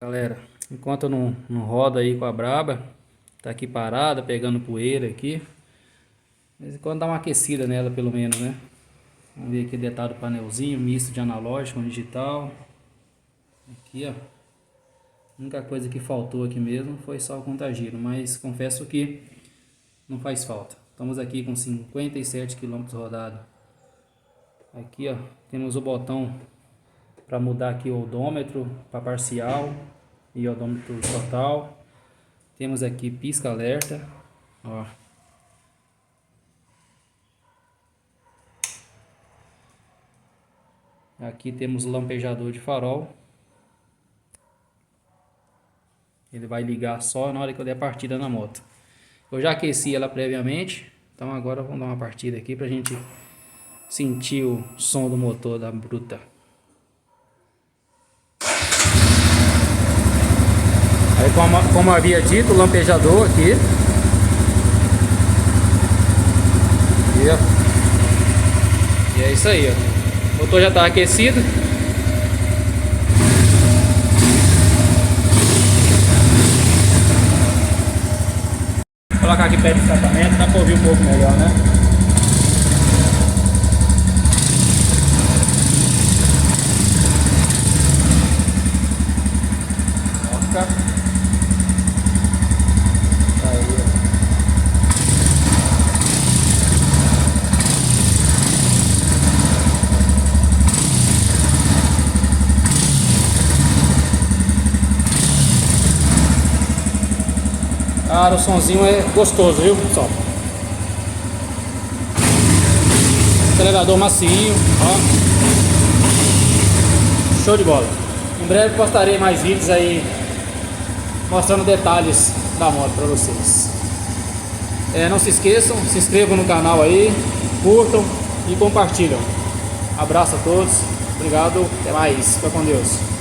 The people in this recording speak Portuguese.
Galera, enquanto eu não rodo aí com a braba, tá aqui parada, pegando poeira aqui. De vez em quando dá uma aquecida nela pelo menos, né? Vamos ver aqui o detalhe do painelzinho, misto de analógico com digital. Aqui, ó. A única coisa que faltou aqui mesmo foi só o contagiro, mas confesso que não faz falta. Estamos aqui com 57 km rodados. Aqui, ó, temos o botão para mudar aqui o odômetro para parcial e odômetro total. Temos aqui pisca-alerta, ó. Aqui temos o lampejador de farol. Ele vai ligar só na hora que eu der a partida na moto. Eu já aqueci ela previamente, então agora vamos dar uma partida aqui pra gente sentir o som do motor da bruta. Aí, como eu havia dito, o lampejador aqui. E é isso aí, ó. O motor já está aquecido. Vou colocar aqui perto do escapamento, dá para ouvir um pouco melhor, né? Toca. Cara, o sonzinho é gostoso, viu, pessoal? Acelerador macio, ó. Show de bola. Em breve postarei mais vídeos aí mostrando detalhes da moto para vocês. Não se esqueçam, se inscrevam no canal aí, curtam e compartilham. Abraço a todos, obrigado, até mais, fica com Deus.